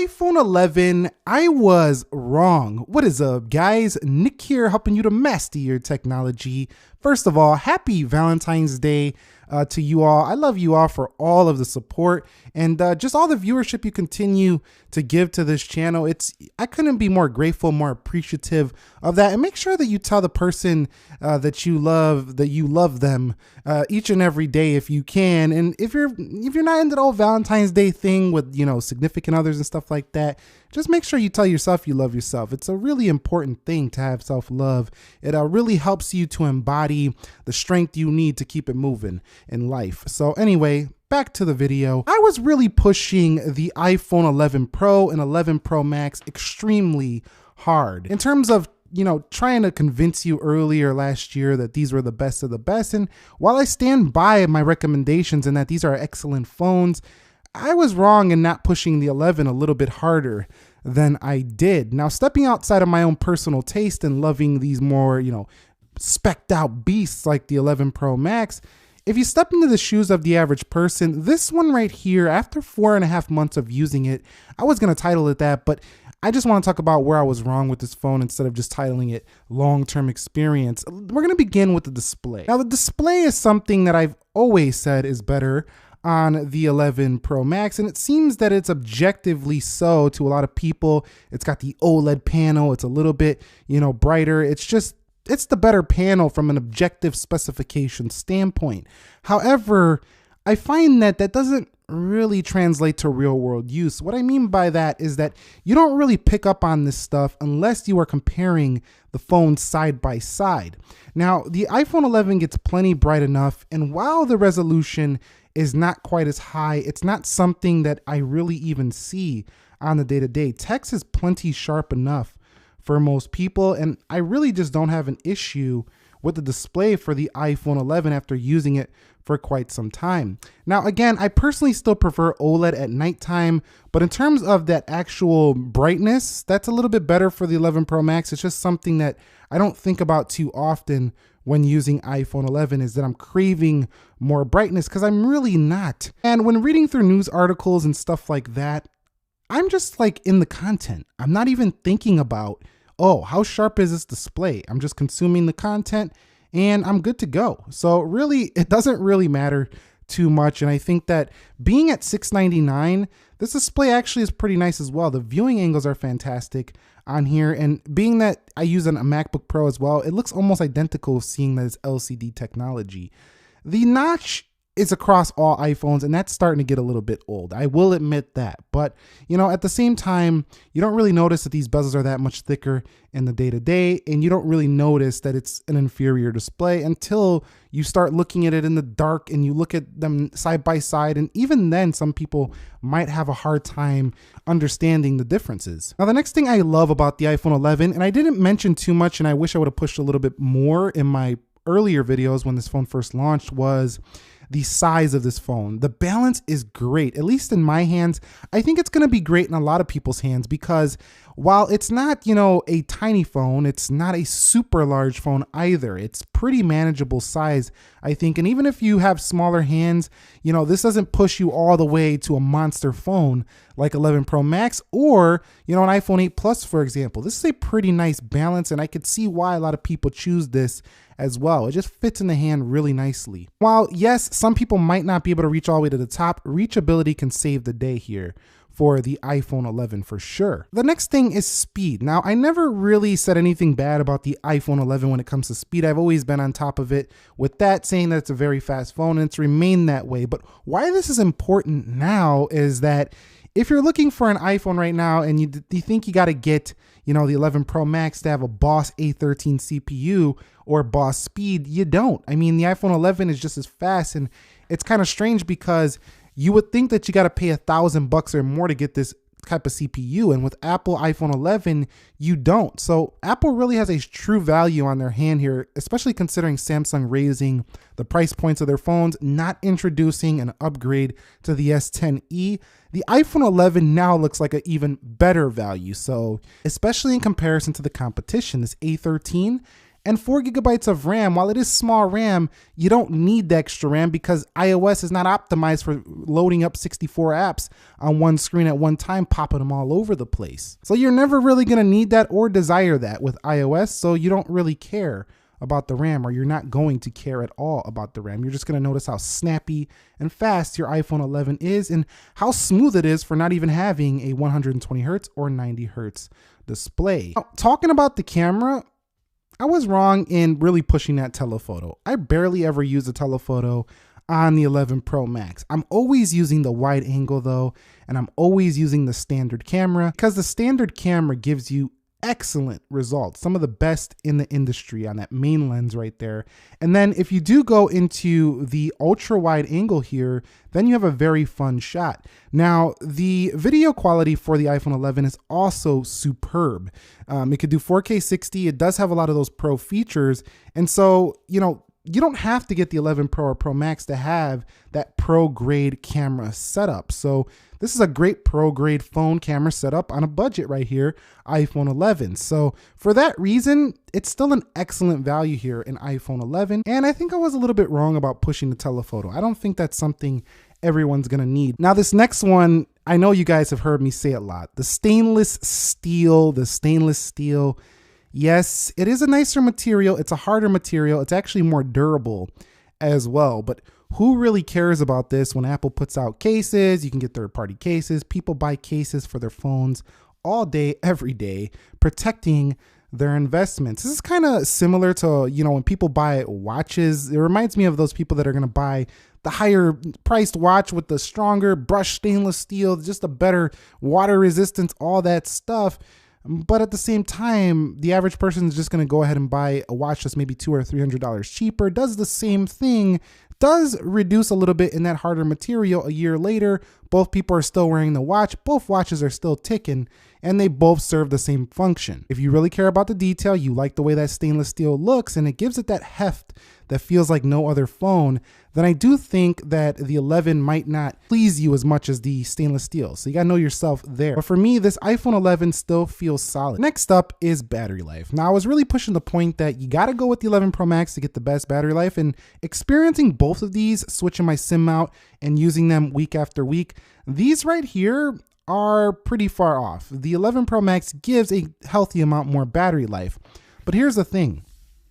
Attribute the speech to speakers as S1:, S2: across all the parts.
S1: iPhone 11, I was wrong. What is up, guys? Nick here, helping you to master your technology. First of all, happy Valentine's Day to you all. I love you all for all of the support and just all the viewership you continue to give to this channel. I couldn't be more grateful, more appreciative of that. And make sure that you tell the person that you love them each and every day if you can. And if you're not into the whole Valentine's Day thing with, you know, significant others and stuff like that, just make sure you tell yourself you love yourself. It's a really important thing to have self-love. It really helps you to embody the strength you need to keep it moving in life. So anyway, back to the video. I was really pushing the iPhone 11 Pro and 11 Pro Max extremely hard in terms of, you know, trying to convince you earlier last year that these were the best of the best. And while I stand by my recommendations and that these are excellent phones, I was wrong in not pushing the 11 a little bit harder than I did. Now, stepping outside of my own personal taste and loving these more, you know, specced out beasts like the 11 Pro Max, if you step into the shoes of the average person, this one right here, after 4.5 months of using it, I was going to title it that, but I just want to talk about where I was wrong with this phone instead of just titling it long-term experience. We're going to begin with the display. Now, the display is something that I've always said is better on the 11 Pro Max, and it seems that it's objectively so to a lot of people. It's got the OLED panel. It's a little bit, you know, brighter. It's the better panel from an objective specification standpoint. However, I find that doesn't really translate to real world use. What I mean by that is that you don't really pick up on this stuff unless you are comparing the phones side by side. Now, the iPhone 11 gets plenty bright enough, and while the resolution is not quite as high, it's not something that I really even see on the day-to-day. Text is plenty sharp enough for most people, and I really just don't have an issue with the display for the iPhone 11 after using it for quite some time. Now, again, I personally still prefer OLED at nighttime, but in terms of that actual brightness, that's a little bit better for the 11 Pro Max. It's just something that I don't think about too often when using iPhone 11, is that I'm craving more brightness, because I'm really not. And when reading through news articles and stuff like that, I'm just like in the content. I'm not even thinking about, oh, how sharp is this display? I'm just consuming the content and I'm good to go. So really, it doesn't really matter too much. And I think that being at $699, this display actually is pretty nice as well. The viewing angles are fantastic on here. And being that I use a MacBook Pro as well, it looks almost identical seeing that it's LCD technology. The notch is across all iPhones, and that's starting to get a little bit old. I will admit that. But, you know, at the same time, you don't really notice that these bezels are that much thicker in the day-to-day, and you don't really notice that it's an inferior display until you start looking at it in the dark and you look at them side by side. And even then, some people might have a hard time understanding the differences. Now, the next thing I love about the iPhone 11, and I didn't mention too much, and I wish I would have pushed a little bit more in my earlier videos when this phone first launched, was the size of this phone. The balance is great, at least in my hands. I think it's going to be great in a lot of people's hands, because while it's not, you know, a tiny phone, it's not a super large phone either. It's pretty manageable size, I think. And even if you have smaller hands, you know, this doesn't push you all the way to a monster phone like 11 Pro Max or, you know, an iPhone 8 Plus, for example. This is a pretty nice balance, and I could see why a lot of people choose this as well. It just fits in the hand really nicely. While yes, some people might not be able to reach all the way to the top, reachability can save the day here for the iPhone 11 for sure. The next thing is speed. Now, I never really said anything bad about the iPhone 11 when it comes to speed. I've always been on top of it with that, saying that it's a very fast phone, and it's remained that way. But why this is important now is that if you're looking for an iPhone right now and you think you got to get, you know, the 11 Pro Max to have a Boss A13 CPU or Boss speed, you don't. I mean, the iPhone 11 is just as fast, and it's kind of strange because you would think that you got to pay $1,000 or more to get this type of CPU, and with Apple iPhone 11, you don't. So Apple really has a true value on their hand here, especially considering Samsung raising the price points of their phones, not introducing an upgrade to the S10e. The iPhone 11 now looks like an even better value. So especially in comparison to the competition, this A13 And 4 gigabytes of RAM. While it is small RAM, you don't need the extra RAM because iOS is not optimized for loading up 64 apps on one screen at one time, popping them all over the place. So you're never really gonna need that or desire that with iOS, so you don't really care about the RAM, or you're not going to care at all about the RAM. You're just gonna notice how snappy and fast your iPhone 11 is and how smooth it is for not even having a 120 Hertz or 90 Hertz display. Now, talking about the camera, I was wrong in really pushing that telephoto. I barely ever use a telephoto on the 11 Pro Max. I'm always using the wide angle though, and I'm always using the standard camera because the standard camera gives you excellent results, some of the best in the industry on that main lens right there. And then if you do go into the ultra wide angle here, then you have a very fun shot. Now, the video quality for the iPhone 11 is also superb. It could do 4K 60. It does have a lot of those pro features. And so, you don't have to get the 11 Pro or Pro Max to have that pro grade camera setup. So this is a great pro grade phone camera setup on a budget right here, iPhone 11. So for that reason, it's still an excellent value here in iPhone 11. And I think I was a little bit wrong about pushing the telephoto. I don't think that's something everyone's gonna need. Now this next one, I know you guys have heard me say a lot. The stainless steel. Yes, it is a nicer material. It's a harder material. It's actually more durable as well. But who really cares about this when Apple puts out cases? You can get third-party cases. People buy cases for their phones all day, every day, protecting their investments. This is kind of similar to, when people buy watches. It reminds me of those people that are going to buy the higher priced watch with the stronger brushed stainless steel, just a better water resistance, all that stuff. But at the same time, the average person is just going to go ahead and buy a watch that's maybe $200 or $300 cheaper, does the same thing, does reduce a little bit in that harder material. A year later, both people are still wearing the watch, both watches are still ticking, and they both serve the same function. If you really care about the detail, you like the way that stainless steel looks, and it gives it that heft that feels like no other phone, then I do think that the 11 might not please you as much as the stainless steel. So you gotta know yourself there. But for me, this iPhone 11 still feels solid. Next up is battery life. Now I was really pushing the point that you gotta go with the 11 Pro Max to get the best battery life, and experiencing both of these, switching my SIM out and using them week after week, these right here are pretty far off. The 11 Pro Max gives a healthy amount more battery life. But here's the thing.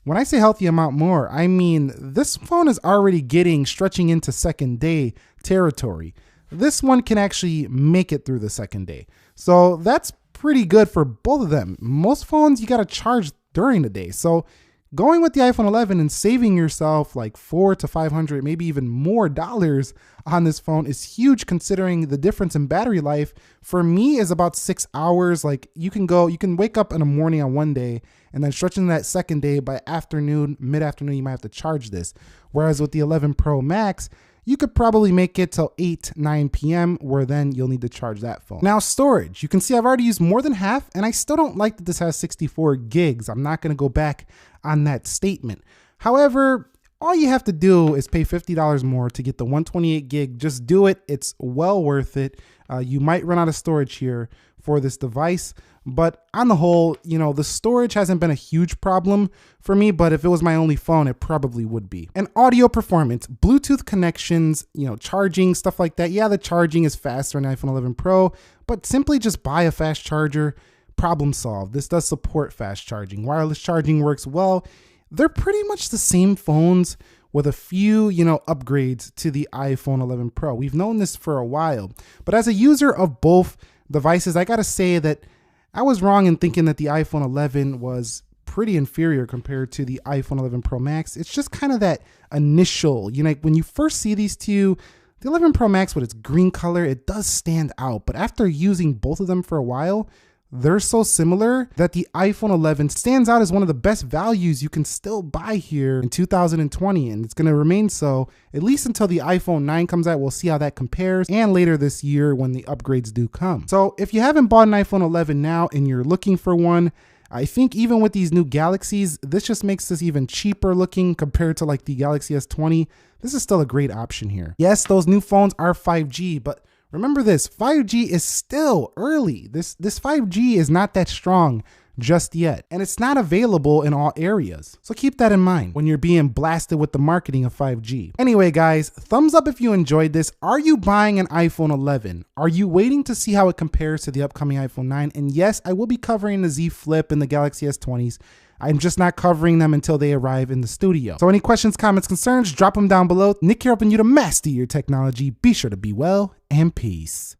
S1: When I say healthy amount more, I mean this phone is already stretching into second day territory. This one can actually make it through the second day. So that's pretty good for both of them. Most phones you gotta charge during the day. So going with the iPhone 11 and saving yourself like $400 to $500, maybe even more dollars on this phone is huge, considering the difference in battery life for me is about 6 hours. Like you can wake up in the morning on one day and then stretching that second day by afternoon, mid-afternoon, you might have to charge this. Whereas with the 11 Pro Max, you could probably make it till 8, 9 p.m. where then you'll need to charge that phone. Now storage, you can see I've already used more than half, and I still don't like that this has 64 gigs. I'm not gonna go back on that statement. However, all you have to do is pay $50 more to get the 128 gig. Just do it, it's well worth it. You might run out of storage here for this device, but on the whole, the storage hasn't been a huge problem for me, but if it was my only phone, it probably would be. And audio performance, Bluetooth connections, charging, stuff like that. Yeah, the charging is faster on iPhone 11 Pro, but simply just buy a fast charger, problem solved. This does support fast charging. Wireless charging works well. They're pretty much the same phones with a few, upgrades to the iPhone 11 Pro. We've known this for a while, but as a user of both devices, I gotta say that I was wrong in thinking that the iPhone 11 was pretty inferior compared to the iPhone 11 Pro Max. It's just kind of that initial, when you first see these two, the 11 Pro Max with its green color, it does stand out. But after using both of them for a while, they're so similar that the iPhone 11 stands out as one of the best values you can still buy here in 2020. And it's going to remain so at least until the iPhone 9 comes out. We'll see how that compares, and later this year when the upgrades do come. So if you haven't bought an iPhone 11 now and you're looking for one, I think even with these new Galaxies, this just makes this even cheaper looking compared to like the Galaxy S20. This is still a great option here. Yes, those new phones are 5G, but remember this, 5G is still early. This 5G is not that strong just yet. And it's not available in all areas. So keep that in mind when you're being blasted with the marketing of 5G. Anyway, guys, thumbs up if you enjoyed this. Are you buying an iPhone 11? Are you waiting to see how it compares to the upcoming iPhone 9? And yes, I will be covering the Z Flip and the Galaxy S20s. I'm just not covering them until they arrive in the studio. So any questions, comments, concerns, drop them down below. Nick here helping you to master your technology. Be sure to be well and peace.